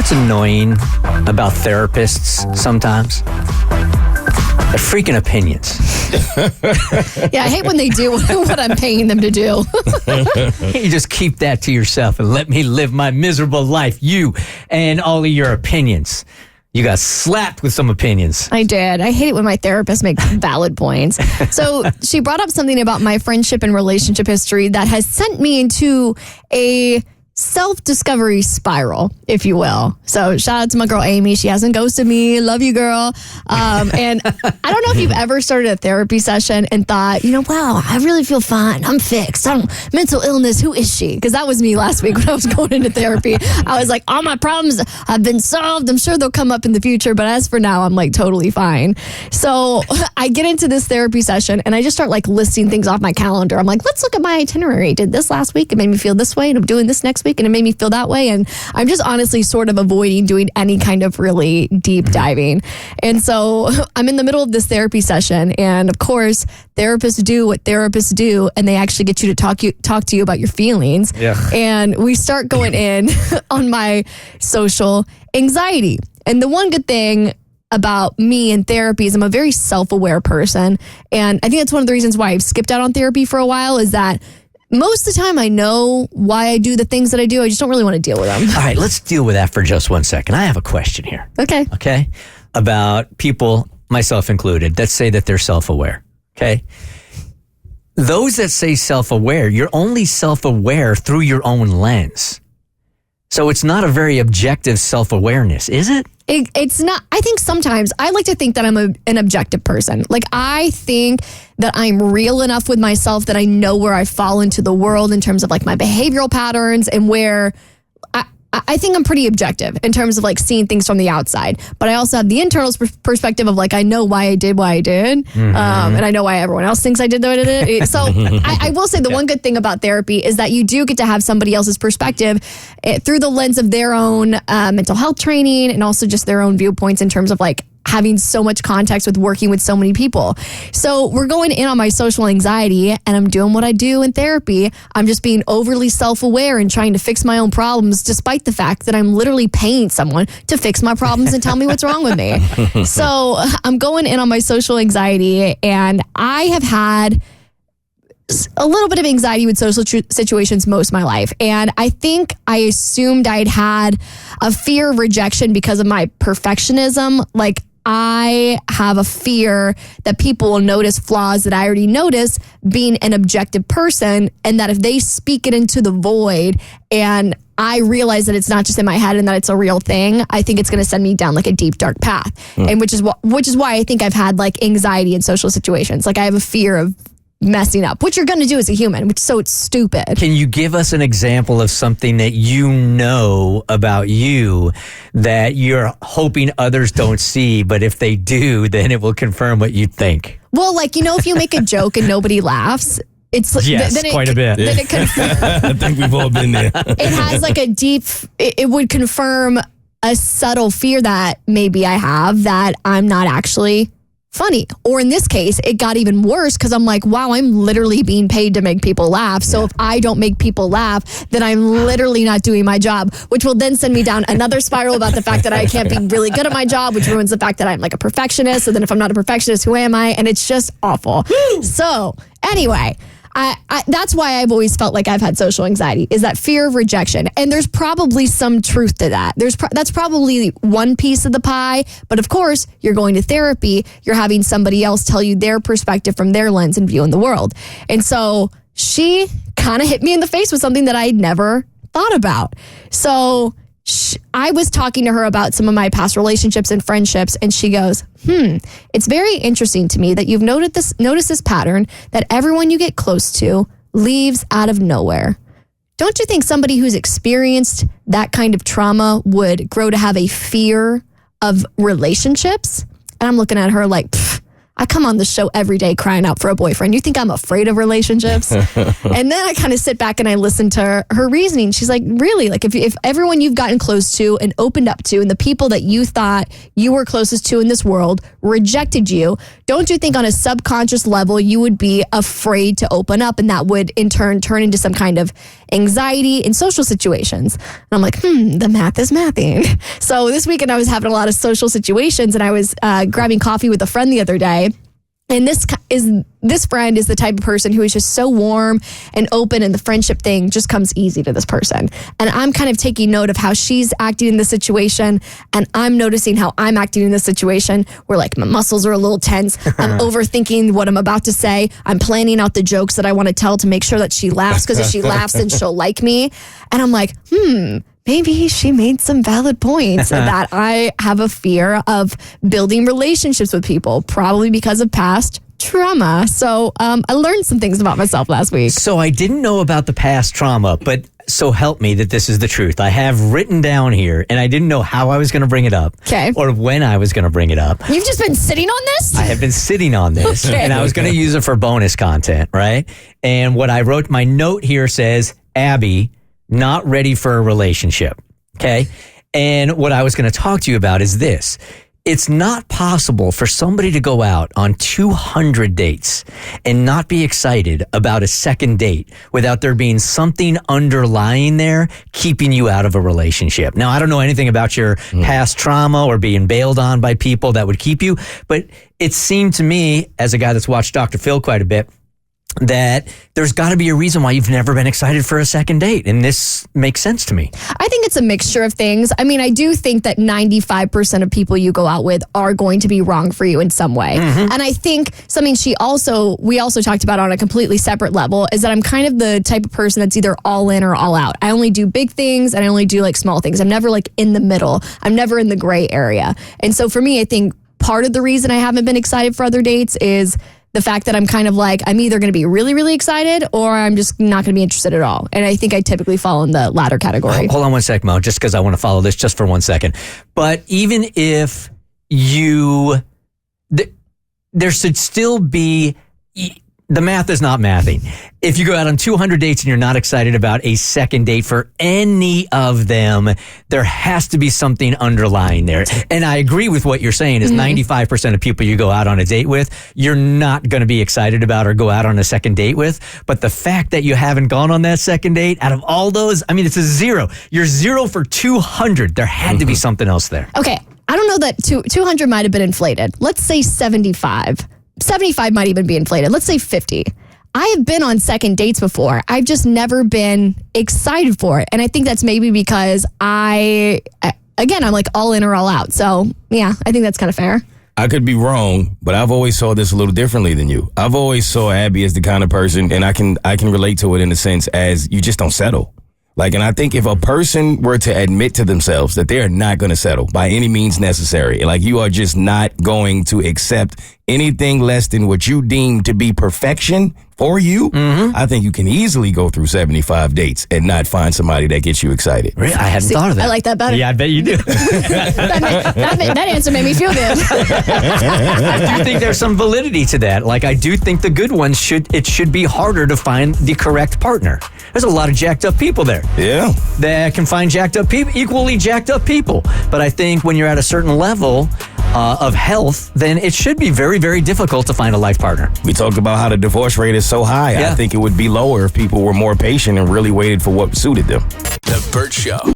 what's annoying about therapists sometimes? They're freaking opinions. Yeah, I hate when they do what I'm paying them to do. You just keep that to yourself and let me live my miserable life. You and all of your opinions. You got slapped with some opinions. I did. I hate it when my therapist makes valid points. So she brought up something about my friendship and relationship history that has sent me into a self-discovery spiral, if you will. So shout out to my girl Amy. She hasn't ghosted me. Love you, girl. And I don't know if you've ever started a therapy session and thought, wow, I really feel fine. I'm fixed. Mental illness. Who is she? Because that was me last week when I was going into therapy. I was like, all my problems have been solved. I'm sure they'll come up in the future. But as for now, I'm like totally fine. So I get into this therapy session and I just start like listing things off my calendar. I'm like, let's look at my itinerary. I did this last week. It made me feel this way. And I'm doing this next week and it made me feel that way. And I'm just honestly sort of avoiding doing any kind of really deep diving. And so I'm in the middle of this therapy session. And of course, therapists do what therapists do. And they actually get you to talk to you about your feelings. Yeah. And we start going in on my social anxiety. And the one good thing about me and therapy is I'm a very self-aware person. And I think that's one of the reasons why I've skipped out on therapy for a while is that most of the time I know why I do the things that I do. I just don't really want to deal with them. All right, let's deal with that for just 1 second. I have a question here. Okay. About people, myself included, that say that they're self-aware. Okay. Those that say self-aware, you're only self-aware through your own lens. So it's not a very objective self-awareness, is it? It's not. I think sometimes I like to think that I'm an objective person. Like I think that I'm real enough with myself that I know where I fall into the world in terms of like my behavioral patterns and where I think I'm pretty objective in terms of like seeing things from the outside. But I also have the internal perspective of like, I know why I did what I did. And I know why everyone else thinks I did what I did. So I will say the one good thing about therapy is that you do get to have somebody else's perspective through the lens of their own mental health training and also just their own viewpoints in terms of like having so much context with working with so many people. So we're going in on my social anxiety and I'm doing what I do in therapy. I'm just being overly self-aware and trying to fix my own problems despite the fact that I'm literally paying someone to fix my problems and tell me what's wrong with me. So I'm going in on my social anxiety and I have had a little bit of anxiety with social situations most of my life. And I think I assumed I'd had a fear of rejection because of my perfectionism. Like I have a fear that people will notice flaws that I already notice being an objective person. And that if they speak it into the void and I realize that it's not just in my head and that it's a real thing, I think it's going to send me down like a deep, dark path. And which is why I think I've had like anxiety in social situations. Like I have a fear of messing up, which you're going to do as a human, so it's stupid. Can you give us an example of something that you know about you that you're hoping others don't see, but if they do, then it will confirm what you think? Well, like, if you make a joke and nobody laughs, it's quite a bit. Then it I think we've all been there. It has like a deep, it would confirm a subtle fear that maybe I have that I'm not actually funny. Or in this case, it got even worse because I'm like, wow, I'm literally being paid to make people laugh. So if I don't make people laugh, then I'm literally not doing my job, which will then send me down another spiral about the fact that I can't be really good at my job, which ruins the fact that I'm like a perfectionist. So then if I'm not a perfectionist, who am I? And it's just awful. So anyway, that's why I've always felt like I've had social anxiety, is that fear of rejection. And there's probably some truth to that. That's probably one piece of the pie. But of course, you're going to therapy. You're having somebody else tell you their perspective from their lens and view in the world. And so she kind of hit me in the face with something that I'd never thought about. So I was talking to her about some of my past relationships and friendships, and she goes, it's very interesting to me that you've noticed this pattern that everyone you get close to leaves out of nowhere. Don't you think somebody who's experienced that kind of trauma would grow to have a fear of relationships? And I'm looking at her like, I come on the show every day crying out for a boyfriend. You think I'm afraid of relationships? And then I kind of sit back and I listen to her reasoning. She's like, really? Like if everyone you've gotten close to and opened up to and the people that you thought you were closest to in this world rejected you, don't you think on a subconscious level you would be afraid to open up and that would in turn into some kind of anxiety in social situations. And I'm like, the math is mathing. So this weekend I was having a lot of social situations, and I was grabbing coffee with a friend the other day. And this friend is the type of person who is just so warm and open, and the friendship thing just comes easy to this person. And I'm kind of taking note of how she's acting in this situation, and I'm noticing how I'm acting in this situation where like my muscles are a little tense. I'm overthinking what I'm about to say. I'm planning out the jokes that I want to tell to make sure that she laughs, because if she laughs, then she'll like me. And I'm like, maybe she made some valid points that I have a fear of building relationships with people, probably because of past trauma. So I learned some things about myself last week. So I didn't know about the past trauma, but so help me that this is the truth. I have written down here, and I didn't know how I was going to bring it up or when I was going to bring it up. You've just been sitting on this? I have been sitting on this, and I was going to use it for bonus content, right? And what I wrote, my note here says, Abby, not ready for a relationship. Okay. And what I was going to talk to you about is this. It's not possible for somebody to go out on 200 dates and not be excited about a second date without there being something underlying there keeping you out of a relationship. Now, I don't know anything about your past trauma or being bailed on by people that would keep you, but it seemed to me, as a guy that's watched Dr. Phil quite a bit, that there's got to be a reason why you've never been excited for a second date. And this makes sense to me. I think it's a mixture of things. I mean, I do think that 95% of people you go out with are going to be wrong for you in some way. And I think something we also talked about on a completely separate level is that I'm kind of the type of person that's either all in or all out. I only do big things and I only do like small things. I'm never like in the middle. I'm never in the gray area. And so for me, I think part of the reason I haven't been excited for other dates is the fact that I'm kind of like, I'm either going to be really, really excited or I'm just not going to be interested at all. And I think I typically fall in the latter category. Hold on one sec, Mo, just because I want to follow this just for 1 second. But even if there should still be, the math is not mathing. If you go out on 200 dates and you're not excited about a second date for any of them, there has to be something underlying there. And I agree with what you're saying is 95% of people you go out on a date with, you're not going to be excited about or go out on a second date with. But the fact that you haven't gone on that second date, out of all those, I mean, it's a zero. You're 0 for 200. There had to be something else there. Okay. I don't know that 200 might have been inflated. Let's say 75. 75 might even be inflated. Let's say 50. I have been on second dates before. I've just never been excited for it. And I think that's maybe because I'm like all in or all out. So yeah, I think that's kind of fair. I could be wrong, but I've always saw this a little differently than you. I've always saw Abby as the kind of person, and I can relate to it in the sense as you just don't settle. Like, and I think if a person were to admit to themselves that they are not going to settle by any means necessary, like you are just not going to accept anything less than what you deem to be perfection for you, I think you can easily go through 75 dates and not find somebody that gets you excited. Really? I hadn't thought of that. I like that better. Yeah, I bet you do. that answer made me feel good. I do think there's some validity to that. Like, I do think the good ones should be harder to find the correct partner. There's a lot of jacked up people there. Yeah. That can find jacked up people, equally jacked up people. But I think when you're at a certain level of health, then it should be very, very difficult to find a life partner. We talked about how the divorce rate is so high. Yeah. I think it would be lower if people were more patient and really waited for what suited them. The Bert Show.